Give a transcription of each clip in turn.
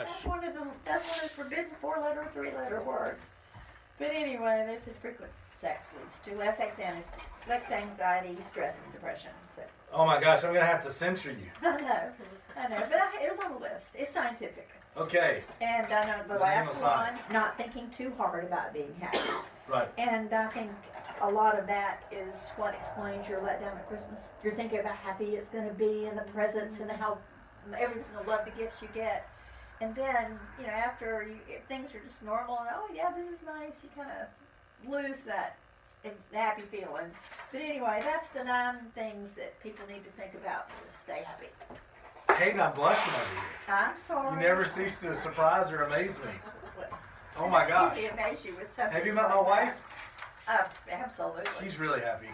gosh. That's one of the forbidden 4-letter or 3-letter words. But anyway, they said frequent sex leads to less anxiety, stress, and depression. So. Oh my gosh, I'm going to have to censor you. I know. But it was on the list. It's scientific. Okay. And I know the last one, not thinking too hard about being happy. Right. And I think a lot of that is what explains your letdown at Christmas. You're thinking about how happy it's going to be and the presents and how everyone's going to love the gifts you get. And then, after things are just normal and, oh yeah, this is nice, you kind of lose that happy feeling. But anyway, that's the 9 things that people need to think about to stay happy. Hayden, I'm blushing over you. I'm sorry. You never cease to surprise or amaze me. Oh my gosh. Amaze you with something. Have you met my wife? Absolutely. She's really happy.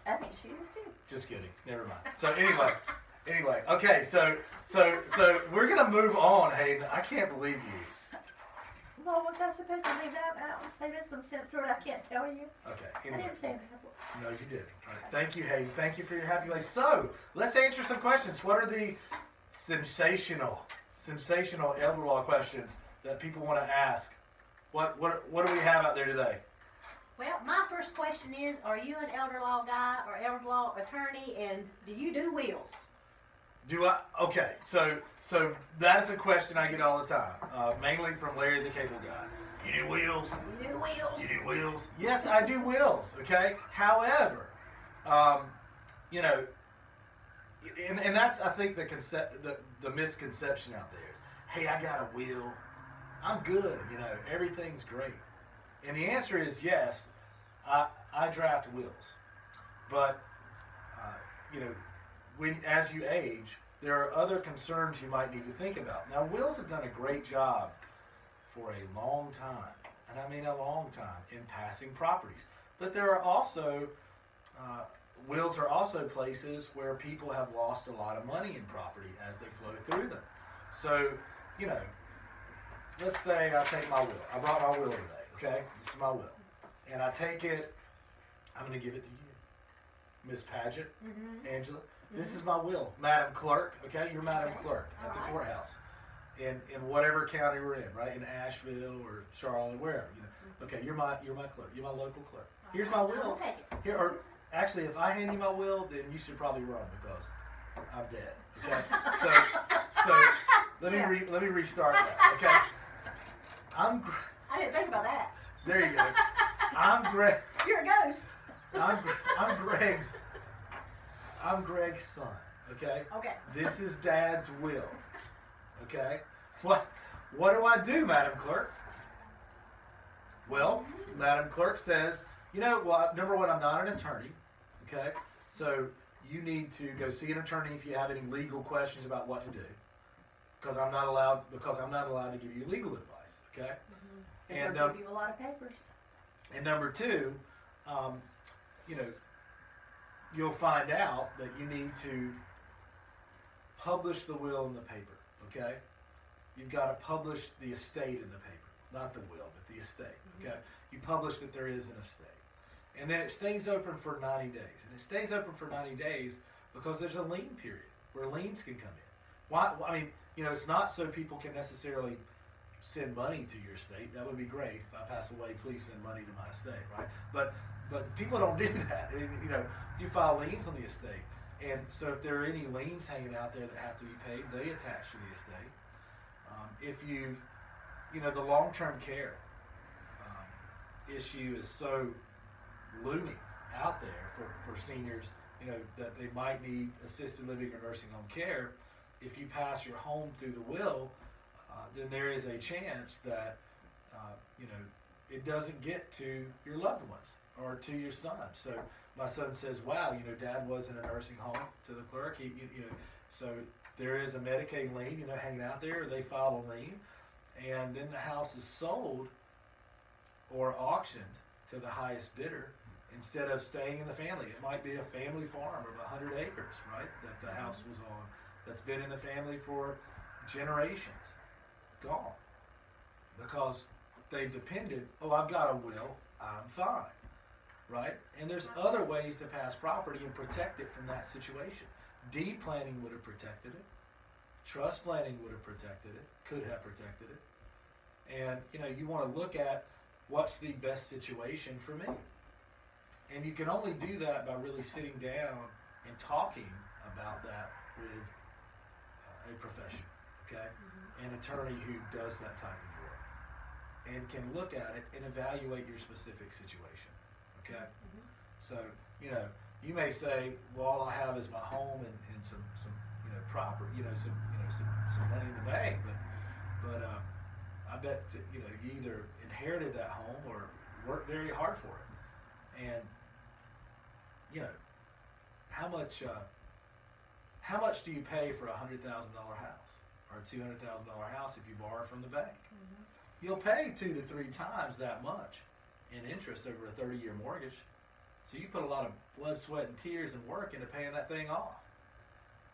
I think she is too. Just kidding. Never mind. So anyway, okay. So we're gonna move on, Hayden. I can't believe you. Well, was I supposed to leave that out and say this one's censored? I can't tell you. Okay. I Anyway. didn't say that. No, you didn't. All right. Thank you, Hayden. Thank you for your happy life. So let's answer some questions. What are the sensational elder law questions that people want to ask? What do we have out there today? Well, my first question is, are you an elder law guy or elder law attorney, and do you do wills? Do I? Okay, so that is a question I get all the time, mainly from Larry the Cable Guy. You do wills? You do wills? You do wills? Yes, I do wills. Okay. However, and that's I think the misconception out there is, hey, I got a will, I'm good. Everything's great. And the answer is yes. I draft wills, but as you age, there are other concerns you might need to think about. Now, wills have done a great job for a long time, and I mean a long time, in passing properties. But there are also wills are also places where people have lost a lot of money in property as they flow through them. So, let's say I take my will. I brought my will today. Okay, this is my will, and I take it. I'm going to give it to you, Miss Paget, Angela. This is my will, Madam Clerk. Okay, you're Madam Clerk at the courthouse, in whatever county we're in, right? In Asheville or Charlotte, wherever. Okay, you're my clerk. You're my local clerk. Here's my will. Here, or actually, if I hand you my will, then you should probably run because I'm dead. Okay, so let me restart that. Okay, I didn't think about that. There you go. I'm Greg. You're a ghost. I'm Greg's son. Okay. Okay. This is Dad's will. Okay. What do I do, Madam Clerk? Well, Madam Clerk says, number one, I'm not an attorney. Okay. So you need to go see an attorney if you have any legal questions about what to do, because I'm not allowed to give you legal advice. Okay. And they'll give you a lot of papers. And number two, you'll find out that you need to publish the will in the paper. Okay, you've got to publish the estate in the paper, not the will, but the estate. Okay, you publish that there is an estate, and then it stays open for 90 days. And it stays open for 90 days because there's a lien period where liens can come in. Why? I mean, it's not so people can necessarily send money to your estate. That would be great. If I pass away, please send money to my estate, right? But people don't do that. I mean, you file liens on the estate, and so if there are any liens hanging out there that have to be paid, they attach to the estate. If the long-term care issue is so looming out there for seniors, that they might need assisted living or nursing home care. If you pass your home through the will, then there is a chance that it doesn't get to your loved ones or to your son. So my son says, "Wow, Dad was in a nursing home." To the clerk, so there is a Medicaid lien, hanging out there. They file a lien, and then the house is sold or auctioned to the highest bidder instead of staying in the family. It might be a family farm of 100 acres, right? That the house was on, that's been in the family for generations. Gone because they've depended. Oh, I've got a will, I'm fine, right? And there's other ways to pass property and protect it from that situation. Deed planning would have protected it. Trust planning would have protected it, could have protected it. And, you want to look at what's the best situation for me. And you can only do that by really sitting down and talking about that with a professional, okay? An attorney who does that type of work and can look at it and evaluate your specific situation, okay? So, you may say, well, all I have is my home and some property, some money in the bank, but I bet you either inherited that home or worked very hard for it. And how much do you pay for $100,000 house or a $200,000 house if you borrow from the bank? You'll pay 2 to 3 times that much in interest over a 30-year mortgage. So you put a lot of blood, sweat, and tears and work into paying that thing off.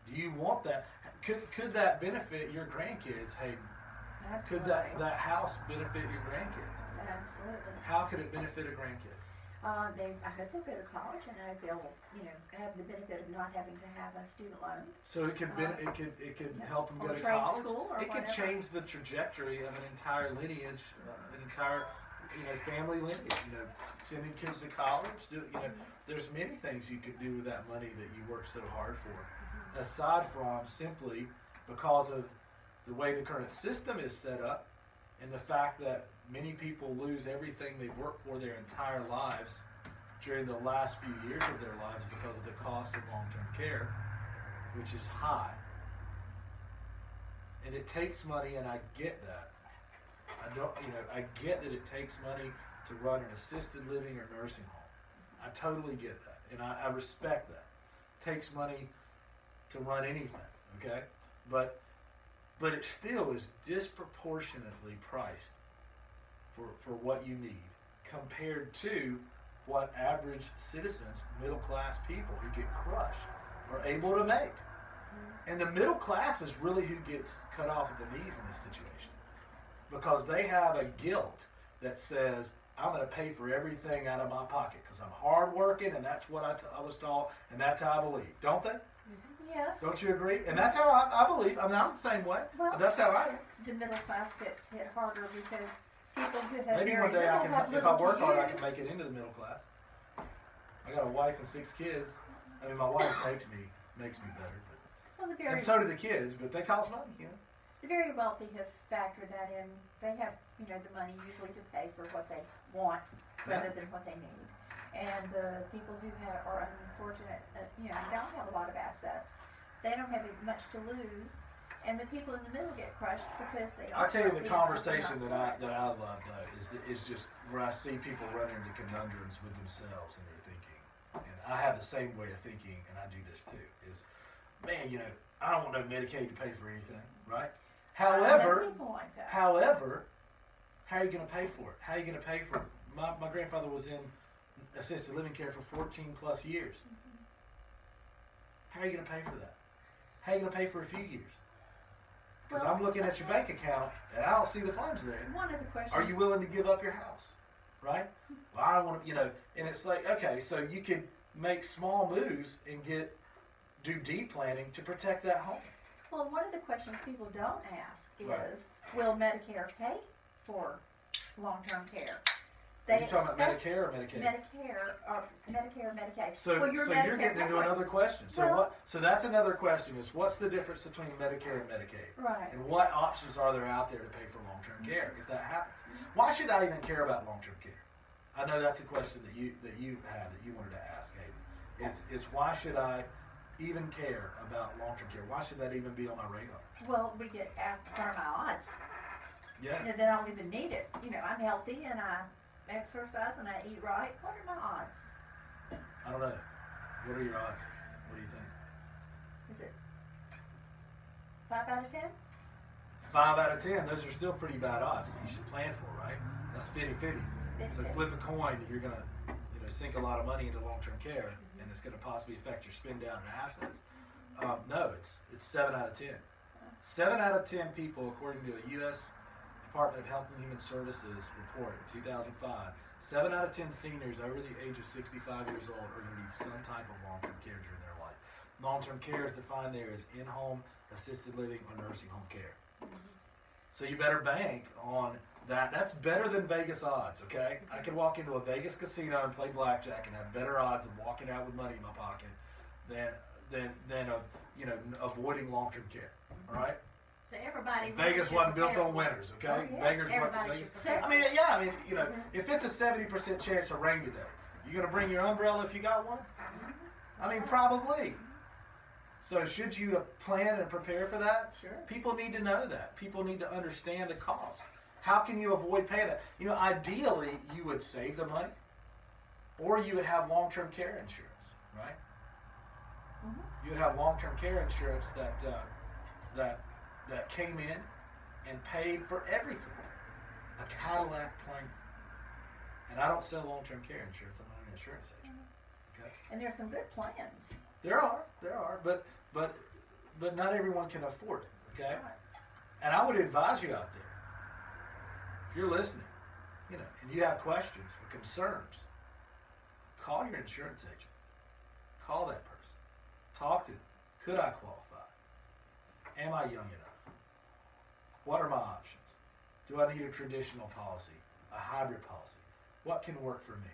Do you want that? Could that benefit your grandkids, Hayden? Absolutely. Could that house benefit your grandkids? Absolutely. How could it benefit a grandkid? I hope they'll go to college and I hope they'll, have the benefit of not having to have a student loan. So it could it could help them or go to trade college. school or It could whatever. change the trajectory of an entire lineage, an entire family lineage. Sending kids to college. There's many things you could do with that money that you work so hard for, aside from simply because of the way the current system is set up, and the fact that many people lose everything they've worked for their entire lives during the last few years of their lives because of the cost of long-term care, which is high. And it takes money, and I get that. I get that it takes money to run an assisted living or nursing home. I totally get that, and I respect that. It takes money to run anything, okay? But it still is disproportionately priced for what you need compared to what average citizens, middle class people who get crushed, are able to make. And the middle class is really who gets cut off at the knees in this situation, because they have a guilt that says, I'm going to pay for everything out of my pocket because I'm hardworking and that's what I was taught and that's how I believe. Don't they? Yes. Don't you agree? And that's how I believe. I'm the same way. Well, That's how I am. The middle class gets hit harder because people who have Maybe very one day little have if little I work to hard, I use. can make it into the middle class. I got a wife and 6 kids. I mean, my wife makes me better, Well, and so do the kids. But they cost money, the very wealthy have factored that in. They have, the money usually to pay for what they want rather than what they need. And the people who are unfortunate, don't have a lot of assets. They don't have much to lose, and the people in the middle get crushed because they. I'll tell you the aren't conversation enough. that I love though is just where I see people run into conundrums with themselves and their thinking. And I have the same way of thinking, and I do this too. Is, man, I don't want no Medicaid to pay for anything, right? I know However, people like that. how are you going to pay for it? How are you going to pay for it? My grandfather was in assisted living care for 14 plus years. How are you going to pay for that? How are you going to pay for a few years? Because Well, I'm looking at your bank account and I don't see the funds there. One of the questions. Are you willing to give up your house? Right? Well, I don't want to, and it's like, okay, so you can make small moves and do deed planning to protect that home. Well, one of the questions people don't ask is, Right. will Medicare pay for long-term care? Are you talking about expect Medicare or Medicaid? Medicare or Medicaid. So, well, your so Medicare, you're getting into another question. So Well- so that's another question is what's the difference between Medicare and Medicaid? Right. And what options are there out there to pay for long-term care if that happens? Why should I even care about long-term care? I know that's a question that you had that you wanted to ask, Hayden. Is why should I even care about long-term care? Why should that even be on my radar? Well, we get asked what are my odds. Yeah. They don't even need it. I'm healthy and I exercise and I eat right. What are my odds? I don't know. What are your odds? What do you think? Is it 5 out of 10? 5 out of 10. Those are still pretty bad odds that you should plan for, right? That's 50-50. So 50-50. flip a coin that you're gonna, sink a lot of money into long-term care, and it's gonna possibly affect your spend down in assets. No, it's 7 out of 10. 7 out of 10 people, according to a U.S. Department of Health and Human Services report in 2005, 7 out of 10 seniors over the age of 65 years old are going to need some type of long-term care during their life. Long-term care is defined there as in-home assisted living, or nursing home care. So you better bank on that. That's better than Vegas odds, okay? I could walk into a Vegas casino and play blackjack and have better odds of walking out with money in my pocket than of, you know, avoiding long-term care, all right? So everybody. Vegas should wasn't built prepare on for it. winners, okay? Oh, yeah. Vegas wasn't Everybody Vegas. should prepare. I mean, yeah, I mean, you know, if it's a 70% chance of rain today, you gonna bring your umbrella if you got one? I mean, probably. So should you plan and prepare for that? Sure. People need to know that. People need to understand the cost. How can you avoid paying that? You know, ideally, you would save the money, or you would have long-term care insurance, right? You would have long-term care insurance that came in and paid for everything. A Cadillac plane. And I don't sell long-term care insurance. I'm not an insurance agent. Okay. And there's some good plans. There are, but not everyone can afford it. Okay. Right. And I would advise you out there, if you're listening, you know, and you have questions or concerns, call your insurance agent. Call that person. Talk to them. Could I qualify? Am I young enough? What are my options? Do I need a traditional policy? A hybrid policy? What can work for me?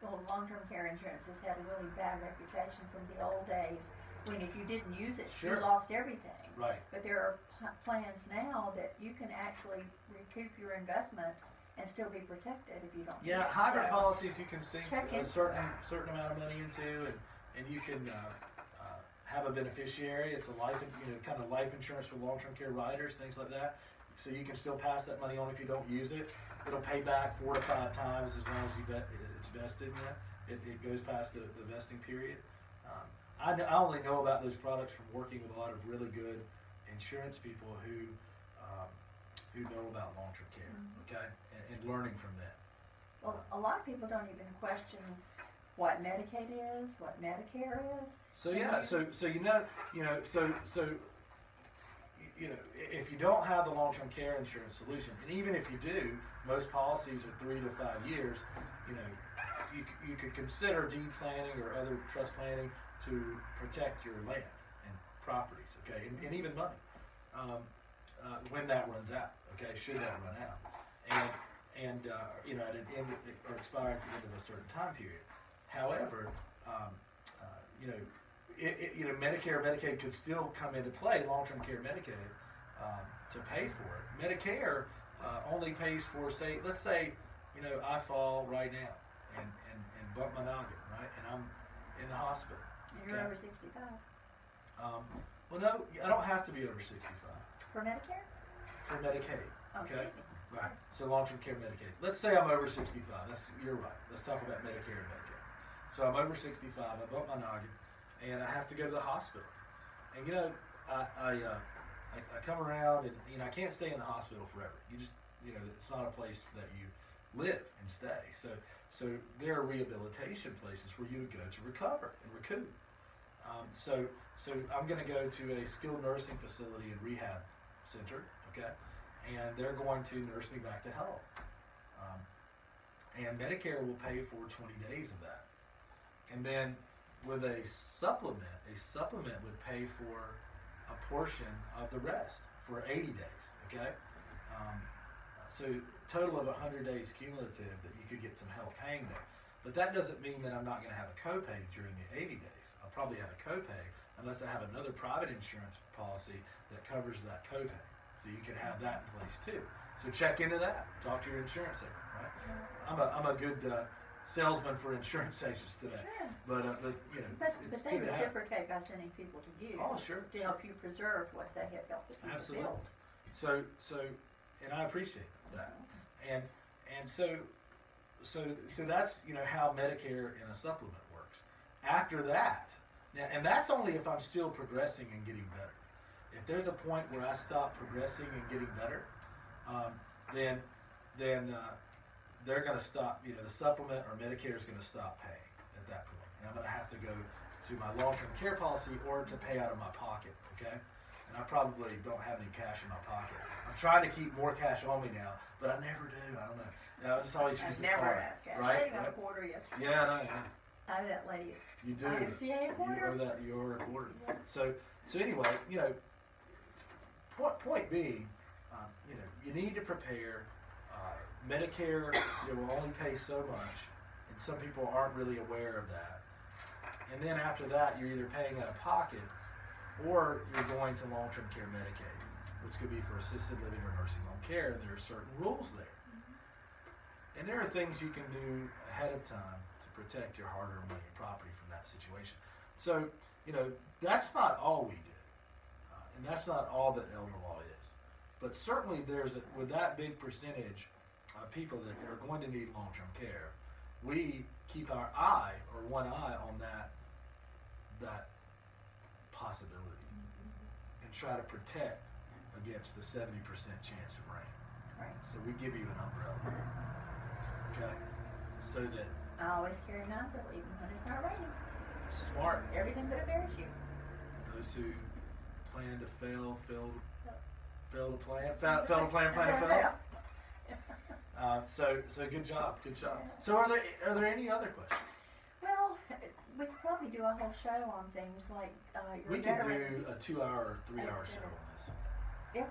Well, long-term care insurance has had a really bad reputation from the old days, when if you didn't use it, Sure. you lost everything. Right. But there are plans now that you can actually recoup your investment and still be protected if you don't. Yeah, use it. hybrid So, policies you can sink check a into certain amount of money into, and you can have a beneficiary. It's a kind of life insurance for long-term care riders, things like that. So you can still pass that money on if you don't use it. It'll pay back 4 to 5 times as long as it's vested. Yeah, it goes past the vesting period. I only know about those products from working with a lot of really good insurance people who know about long-term care. Okay, and learning from them. Well, a lot of people don't even question what Medicaid is, what Medicare is. So yeah, so if you don't have the long-term care insurance solution, and even if you do, most policies are 3 to 5 years. You know, you could consider deed planning or other trust planning to protect your land and properties, okay, and even money when that runs out, okay, should that run out, and you know, at an end or expire at the end of a certain time period. However, you know, Medicare and Medicaid could still come into play, long-term care Medicaid, to pay for it. Medicare only pays for, let's say, you know, I fall right now and bump my noggin, right, and I'm in the hospital. You're Okay. over 65. Well, no, I don't have to be over 65 For Medicare? for Medicaid. Oh, Okay. excuse me. Right. So long-term care Medicaid. Let's say I'm over 65. You're right. Let's talk about Medicare and Medicaid. So I'm over 65. I bump my noggin, and I have to go to the hospital. And you know, I come around, and you know, I can't stay in the hospital forever. You just, you know, it's not a place that you live and stay. So there are rehabilitation places where you would go to recover and recoup. So I'm going to go to a skilled nursing facility and rehab center, okay, and they're going to nurse me back to health. And Medicare will pay for 20 days of that. And then with a supplement would pay for a portion of the rest for 80 days, okay? So total of 100 days cumulative that you could get some help paying there. But that doesn't mean that I'm not going to have a copay during the 80 days. I'll probably have a copay unless I have another private insurance policy that covers that copay. So you could have that in place too. So check into that. Talk to your insurance agent, right? I'm a good salesman for insurance agents today. Sure. But you know, But it's they good to have. reciprocate by sending people to you. Oh, sure, To sure. help you preserve what they have helped the people Absolutely. build. So, and I appreciate that. And so that's, you know, how Medicare and a supplement works. After that, now, and that's only if I'm still progressing and getting better. If there's a point where I stop progressing and getting better, then they're going to stop. You know, the supplement or Medicare is going to stop paying at that point, and I'm going to have to go to my long-term care policy or to pay out of my pocket. Okay. And I probably don't have any cash in my pocket. I'm trying to keep more cash on me now, but I never do. I don't know. You know, I just always use I've the never card, had cash. I right? didn't have a quarter yesterday. Yeah, I know. I had that lady at You do. RCA You quarter. owe that. You owe her a quarter. Yes. So anyway, you know, point being, you know, you need to prepare. Medicare, you will only pay so much, and some people aren't really aware of that. And then after that, you're either paying out of pocket, or you're going to long-term care Medicaid, which could be for assisted living or nursing home care, and there are certain rules there. And there are things you can do ahead of time to protect your hard-earned money and property from that situation. So, you know, that's not all we do, and that's not all that elder law is. But certainly with that big percentage of people that are going to need long-term care, we keep our eye, or one eye, on that possibility, and try to protect against the 70% chance of rain. Right. So we give you an umbrella. Okay, so that I always carry my umbrella even when it's not raining. smart, Everything but a parachute. those who plan to fail to plan, fail to plan to fail. So good job. So are there any other questions? Well, we could probably do a whole show on things like your We could veterans. do a 2-hour or 3-hour show on this. Yeah,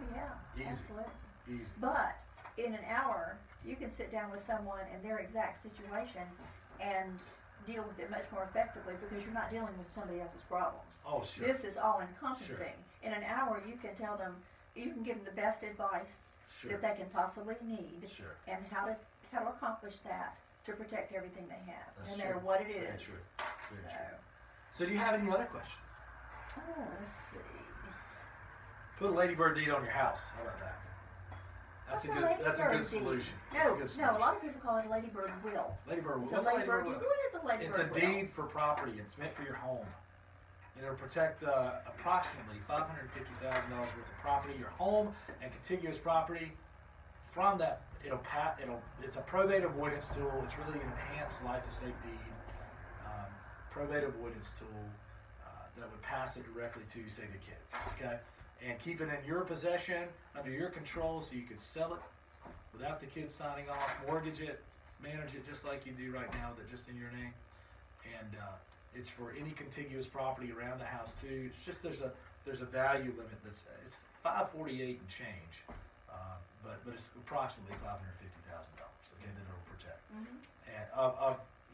Easy. absolutely. Easy. But in an hour, you can sit down with someone in their exact situation and deal with it much more effectively because you're not dealing with somebody else's problems. Oh, sure. This is all encompassing. In an hour, you can tell them, you can give them the best advice Sure. that they can possibly need, Sure. and how to accomplish that to protect everything they have, That's no true. matter what it That's very is. true. Very So, true. So do you have any other questions? oh, let's see. Put a ladybird deed on your house. How about that? That's a good ladybird deed? solution. That's a No, good no, a solution. lot of people call it a ladybird will. Ladybird will. It's What's a a ladybird ladybird deed. will? What is a ladybird It's a will? deed for property. It's meant for your home. And it'll protect approximately $550,000 worth of property, your home and contiguous property. From that, it's a probate avoidance tool. It's really an enhanced life estate deed, probate avoidance tool that would pass it directly to, say, the kids. Okay, and keep it in your possession, under your control, so you could sell it without the kids signing off, mortgage it, manage it just like you do right now, that just in your name. And it's for any contiguous property around the house too. It's just there's a value limit it's $548 and change, but it's approximately $550,000. Okay, that it'll protect, and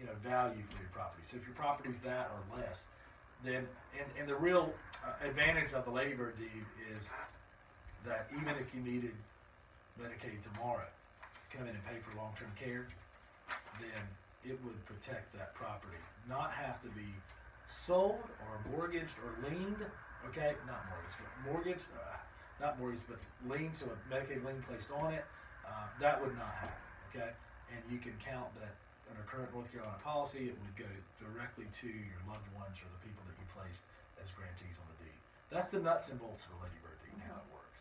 of value for your property. So if your property's that or less, then and the real advantage of the ladybird deed is that even if you needed Medicaid tomorrow, come in and pay for long-term care, then it would protect that property. Not have to be sold or mortgaged or liened. Okay, not mortgaged, not mortgaged, but liened, so a Medicaid lien placed on it. That would not happen. Okay, and you can count that under current North Carolina policy, it would go directly to your loved ones or the people that you placed as grantees on the deed. That's the nuts and bolts of the ladybird deed and how it works.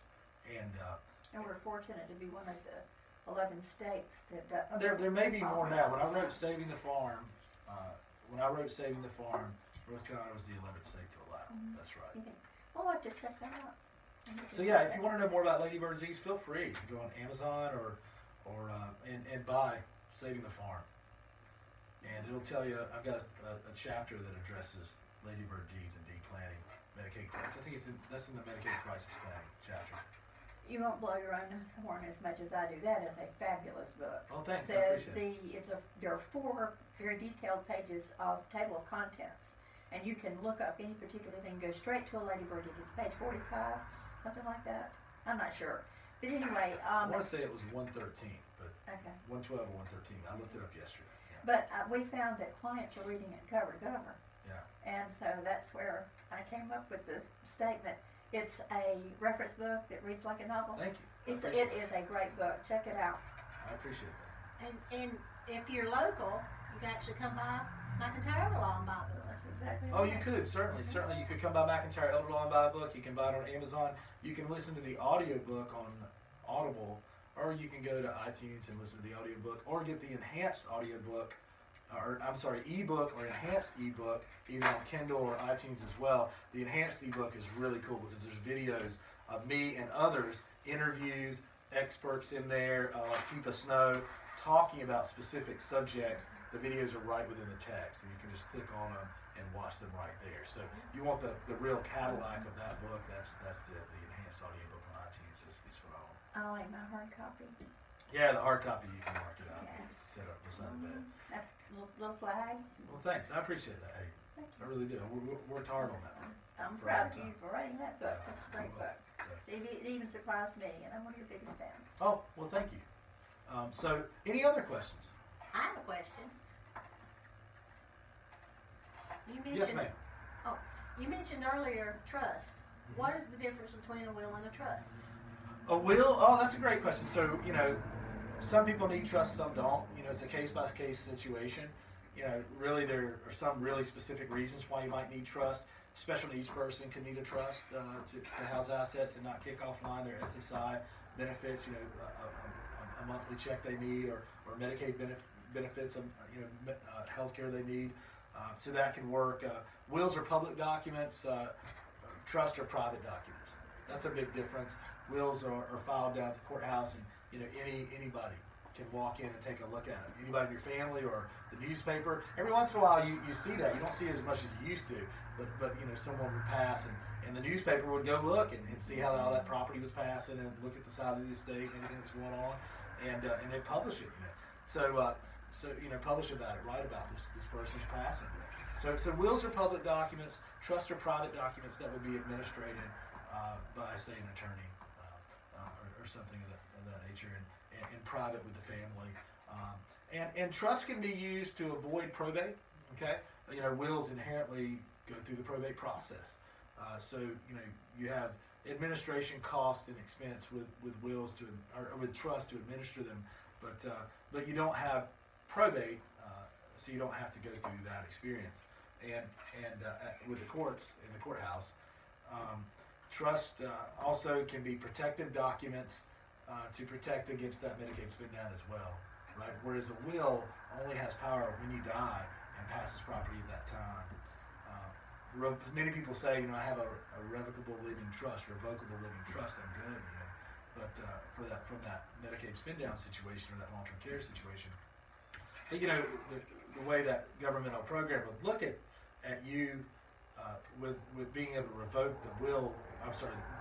And we're fortunate to be one of the 11 states that there may be more now. When I wrote Saving the Farm, North Carolina was the 11th state to allow. That's right. We'll have to check that out. So yeah, if you want to know more about ladybird disease, feel free to go on Amazon or and buy Saving the Farm. And it'll tell you, I've got a chapter that addresses ladybird deeds and deed planning, Medicaid crisis. I think that's in the Medicaid crisis planning chapter. You won't blow your own horn as much as I do. That is a fabulous book. Oh, thanks. I appreciate it. There are 4 very detailed pages of table of contents, and you can look up any particular thing. Go straight to a ladybird deed. It's page 45, something like that. I'm not sure, but anyway. I want to say it was 113, but okay. 112 or 113. I looked it up yesterday. But we found that clients are reading it cover to cover. Yeah. And so that's where I came up with the statement. It's a reference book that reads like a novel. Thank you. It is a great book. Check it out. I appreciate that. And if you're local, you can actually come by McIntyre Elder Law and buy a book. That's exactly Oh, right. you could, certainly. Certainly, you could come by McIntyre Elder Law and buy a book. You can buy it on Amazon. You can listen to the audiobook on Audible, or you can go to iTunes and listen to the audiobook, or get the enhanced audiobook, ebook or enhanced ebook, either on Kindle or iTunes as well. The enhanced ebook is really cool because there's videos of me and others, interviews, experts in there, like Tipa Snow, talking about specific subjects. The videos are right within the text, and you can just click on them and watch them right there. So you want the real Cadillac of that book, that's the enhanced audiobook on iTunes is phenomenal. I like my hard copy. Yeah, the hard copy you can mark it up, Yeah. set up beside the bed. That little flags. Well, thanks. I appreciate that. Hey, Thank I really do. We worked hard on that. I'm For proud all of you time. for writing that book. It's a great book. So- It even surprised me, and I'm one of your biggest fans. Oh, well, thank you. So, any other questions? I have a question. You Yes, mentioned, ma'am. you mentioned earlier trust. What is the difference between a will and a trust? A will? Oh, that's a great question. So, some people need trust, some don't. It's a case-by-case situation. Really there are some really specific reasons why you might need trust. Special needs person can need a trust to house assets and not kick offline their SSI benefits, a monthly check they need, or Medicaid benefits, health care they need. So that can work. Wills are public documents. Trusts are private documents. That's a big difference. Wills are filed down at the courthouse, and anybody can walk in and take a look at it. Anybody in your family or the newspaper. Every once in a while you see that. You don't see it as much as you used to, but someone would pass and the newspaper would go look and see how all that property was passing and look at the side of the estate and everything that's going on, and they publish it. So publish about it, write about this person's passing. So wills are public documents. Trusts are private documents that would be administrated by, say, an attorney or something of that nature, and private with the family. And trust can be used to avoid probate. Okay, wills inherently go through the probate process. So you have administration cost and expense with wills or with trust to administer them, but you don't have probate, so you don't have to go through that experience. And with the courts in the courthouse, trust also can be protective documents to protect against that Medicaid spin down as well, right? Whereas a will only has power when you die and passes property at that time. Many people say, I have a revocable living trust, revocable living trust. I'm good, but from that Medicaid spin down situation or that long term care situation, the way that governmental program would look at you with being able to revoke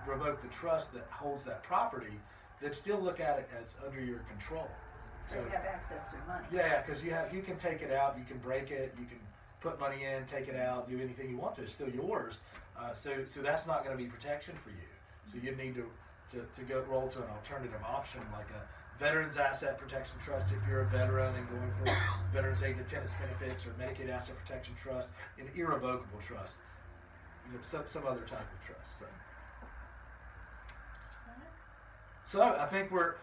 revoke the trust that holds that property, they'd still look at it as under your control. So you have access to money. Yeah, because you can take it out, you can break it, you can put money in, take it out, do anything you want to. It's still yours. So that's not going to be protection for you. So you need to go roll to an alternative option like a Veterans Asset Protection Trust if you're a veteran and going for Veterans Aid and Attendance Benefits, or Medicaid Asset Protection Trust, an irrevocable trust, some other type of trust. So I think we're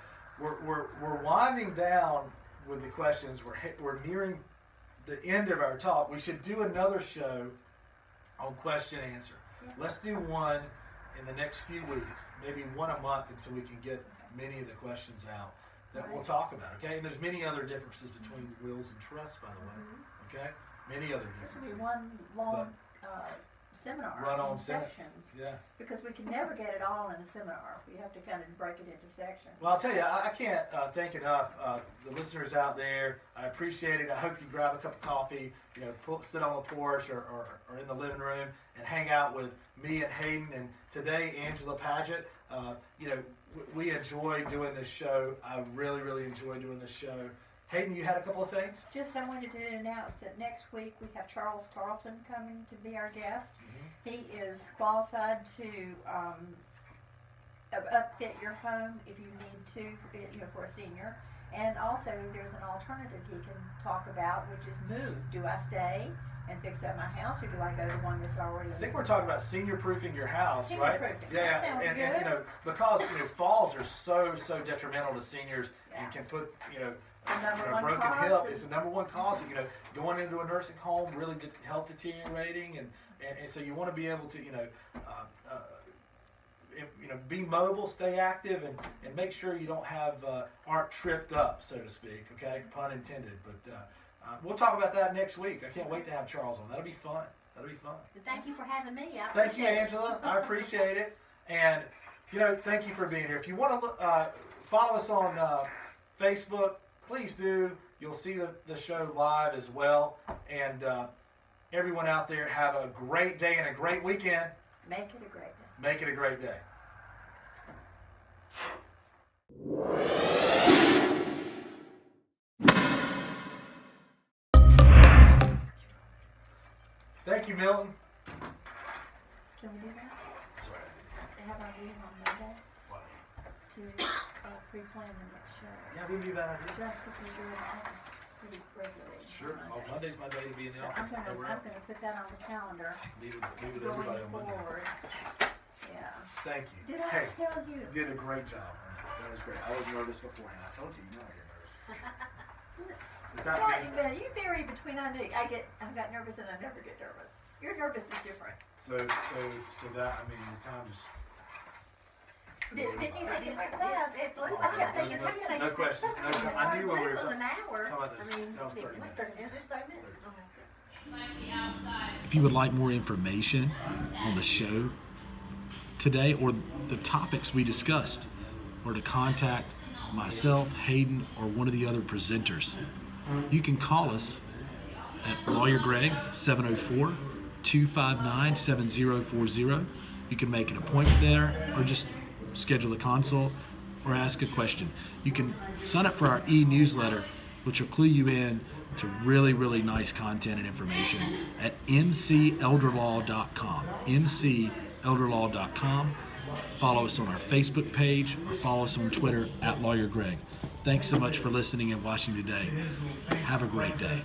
winding down with the questions. We're nearing the end of our talk. We should do another show on question and answer. Yeah. Let's do one in the next few weeks, maybe one a month until we can get many of the questions out that we'll talk about. Okay, and there's many other differences between wills and trusts, by the way. Okay, many other This will differences. be one long seminar Run on in sentence. sections, Yeah. because we can never get it all in a seminar. We have to kind of break it into sections. Well, I'll tell you, I can't thank enough the listeners out there. I appreciate it. I hope you grab a cup of coffee, sit on the porch or in the living room and hang out with me and Hayden, and today Angela Paget. We enjoy doing this show. I really, really enjoy doing this show. Hayden, you had a couple of things? Just I wanted to announce that next week we have Charles Tarleton coming to be our guest. He is qualified to upfit your home if you need to, for a senior. And also there's an alternative he can talk about, which is move. Do I stay and fix up my house, or do I go to one that's already? I think we're talking about senior proofing your house, right? Senior-proofing. Yeah, That sounds and because falls are so detrimental to seniors and can put the number one broken cause hip. of- It's the number one cause of going into a nursing home, really health deteriorating, and so you want to be able to be mobile, stay active, and make sure you don't aren't tripped up, so to speak. Okay, pun intended. But we'll talk about that next week. I can't wait to have Charles on. That'll be fun. And thank you for having me. I Thank you, appreciate it. Angela. I appreciate it. And, thank you for being here. If you want to follow us on Facebook, please do. You'll see the show live as well. And everyone out there have a great day and a great weekend. Make it a great day. Make it a great day. Thank you, Milton. Can we do that? Sorry. Have our meeting on Monday What? to pre-plan the next show. Yeah, wouldn't be a bad idea. Just because you're in the office pretty regularly. Sure. on Oh, Mondays. Monday's my day to be in the So office. I'm Nowhere else. gonna put that on the calendar Be with everybody on going Monday. forward. Yeah. Thank you. Did I Hey, tell you? you did a great job. That was great. I was nervous beforehand. I told you, I get nervous. Does that mean, Well, you vary between I got nervous and I never get nervous. Your nervous is different. so that, I mean, the time just. Didn't you think it went Yeah, fast? it flew. I kept thinking, No- how can I no get this question. stuff No done? question. I knew when we were It was talking an hour. about this. I mean, That was 30 it was minutes. it was just 30 minutes. If you would like more information on the show today or the topics we discussed, or to contact myself, Hayden, or one of the other presenters, you can call us at Lawyer Greg 704-259-7040. You can make an appointment there or just schedule a consult or ask a question. You can sign up for our e-newsletter, which will clue you in to really, really nice content and information at mcelderlaw.com. mcelderlaw.com. Follow us on our Facebook page or follow us on Twitter at Lawyer Greg. Thanks so much for listening and watching today. Have a great day.